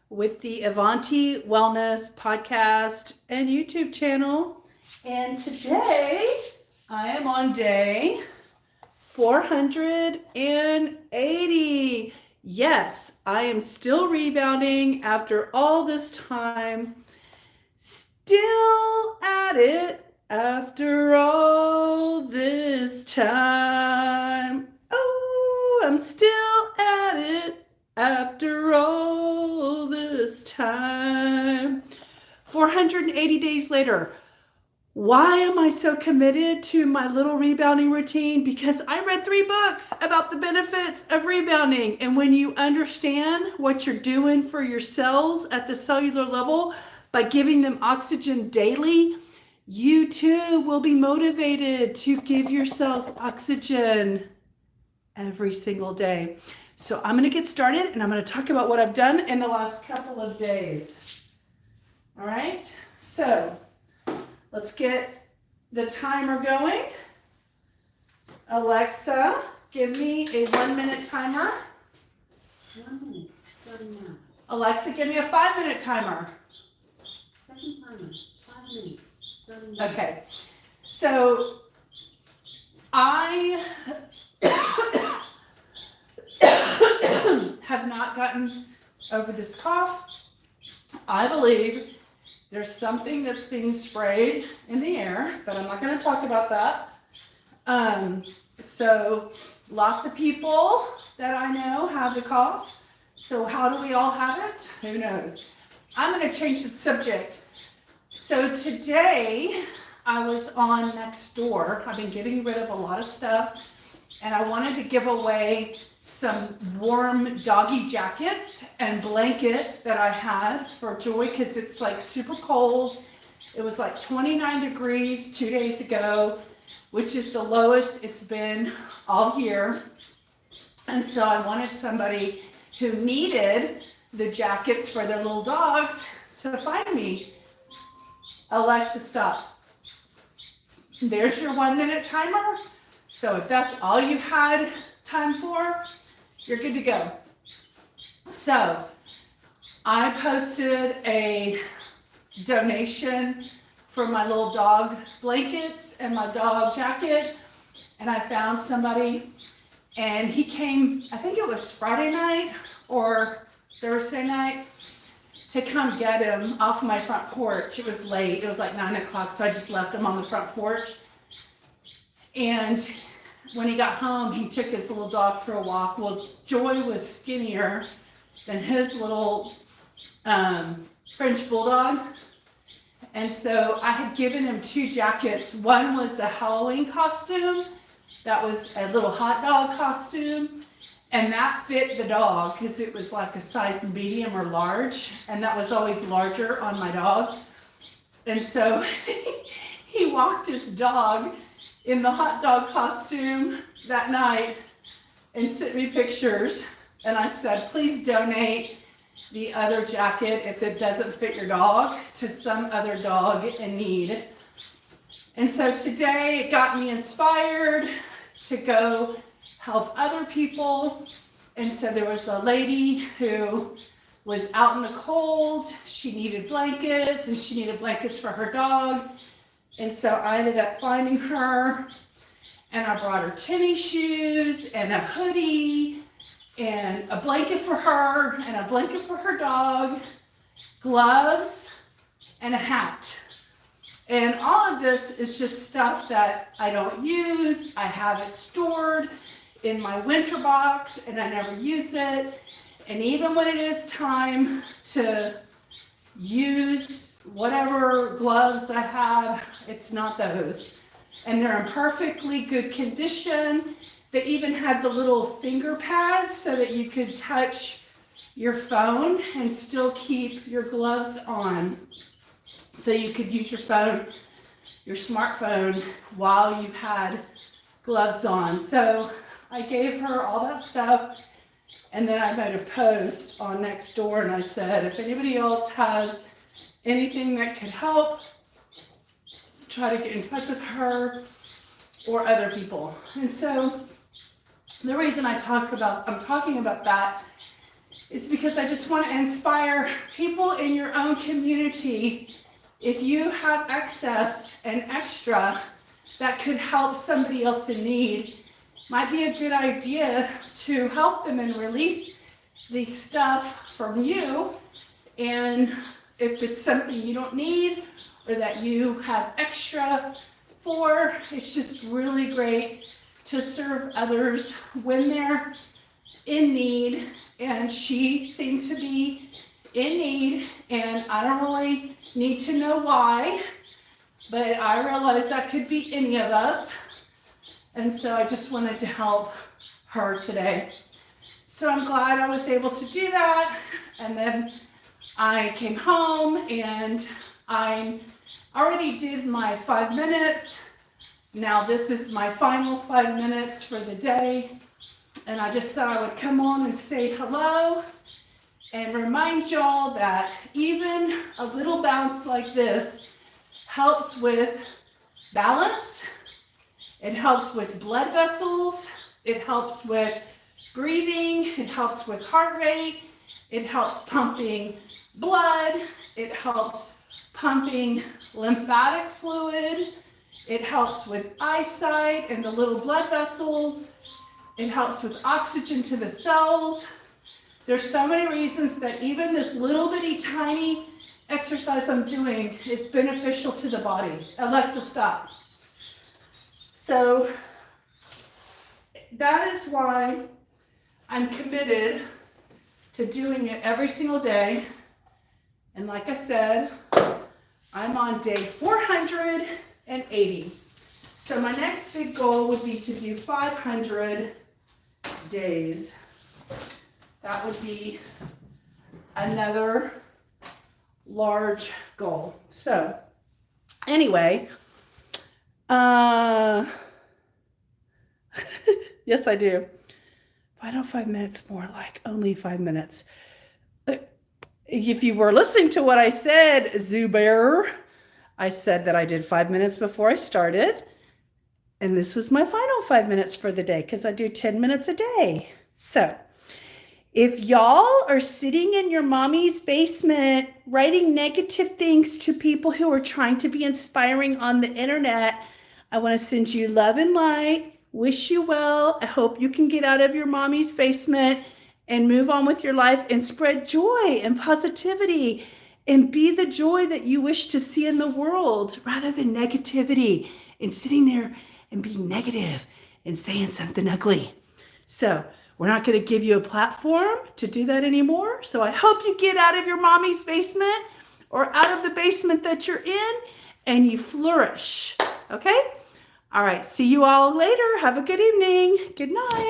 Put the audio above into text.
with the Avanti Wellness podcast and YouTube channel. And today I am on day 480. Yes, I am still rebounding after all this time. Still at it after all this time. Oh, I'm still at it after all this time. 480 days later. Why am I so committed to my little rebounding routine? Because I read 3 books about the benefits of rebounding. And when you understand what you're doing for your cells at the cellular level by giving them oxygen daily, you too will be motivated to give your cells oxygen every single day. So I'm going to get started and I'm going to talk about what I've done in the last couple of days. All right, so let's get the timer going. Alexa, give me a 1-minute timer. 1 minute, starting now. Alexa, give me a 5-minute timer. Second timer, 5 minutes, starting now. Okay, so I have not gotten over this cough. I believe there's something that's being sprayed in the air, but I'm not going to talk about that. So lots of people that I know have the cough. So how do we all have it? Who knows? I'm going to change the subject. So today I was on Nextdoor. I've been getting rid of a lot of stuff, and I wanted to give away some warm doggy jackets and blankets that I had for Joy because it's like super cold. It was like 29 degrees 2 days ago, which is the lowest it's been all year. And so I wanted somebody who needed the jackets for their little dogs to find me. Alexa, stop. There's your 1-minute timer. So if that's all you had time for, you're good to go. So I posted a donation for my little dog blankets and my dog jacket, and I found somebody, and he came, I think it was Friday night or Thursday night, to come get him off my front porch. It was late, it was like 9 o'clock, so I just left him on the front porch. And when he got home, he took his little dog for a walk. Well, Joy was skinnier than his little French bulldog. And so I had given him 2 jackets. One was a Halloween costume. That was a little hot dog costume. And that fit the dog because it was like a size medium or large. And that was always larger on my dog. And so he walked his dog in the hot dog costume that night and sent me pictures. And I said, please donate the other jacket if it doesn't fit your dog to some other dog in need. And so today it got me inspired to go help other people. And so there was a lady who was out in the cold. She needed blankets, and she needed blankets for her dog. And so I ended up finding her, and I brought her tennis shoes and a hoodie and a blanket for her and a blanket for her dog, gloves, and a hat. And all of this is just stuff that I don't use. I have it stored in my winter box and I never use it. And even when it is time to use whatever gloves I have, it's not those. And they're in perfectly good condition. They even had the little finger pads so that you could touch your phone and still keep your gloves on. So you could use your phone, your smartphone, while you had gloves on. So I gave her all that stuff, and then I made a post on Nextdoor, and I said, if anybody else has anything that could help, try to get in touch with her or other people. And so the reason I'm talking about that is because I just want to inspire people in your own community. If you have excess and extra that could help somebody else in need, might be a good idea to help them and release the stuff from you. And if it's something you don't need or that you have extra for, it's just really great to serve others when they're in need. And she seemed to be in need, and I don't really need to know why, but I realized that could be any of us. And so I just wanted to help her today. So I'm glad I was able to do that. And then I came home and I already did my 5 minutes. Now this is my final 5 minutes for the day. And I just thought I would come on and say hello and remind y'all that even a little bounce like this helps with balance. It helps with blood vessels. It helps with breathing. It helps with heart rate. It helps pumping blood. It helps pumping lymphatic fluid. It helps with eyesight and the little blood vessels. It helps with oxygen to the cells. There's so many reasons that even this little bitty tiny exercise I'm doing is beneficial to the body. Alexa, stop. So that is why I'm committed to doing it every single day. And like I said, I'm on day 480. So my next big goal would be to do 500 days. That would be another large goal. So anyway, yes, I do. Why not 5 minutes more? Like only 5 minutes. If you were listening to what I said, Zubair, I said that I did 5 minutes before I started. And this was my final 5 minutes for the day because I do 10 minutes a day. So if y'all are sitting in your mommy's basement writing negative things to people who are trying to be inspiring on the internet, I want to send you love and light. Wish you well. I hope you can get out of your mommy's basement and move on with your life and spread joy and positivity and be the joy that you wish to see in the world rather than negativity and sitting there and being negative and saying something ugly. So we're not going to give you a platform to do that anymore. So I hope you get out of your mommy's basement or out of the basement that you're in and you flourish. Okay? All right. See you all later. Have a good evening. Good night.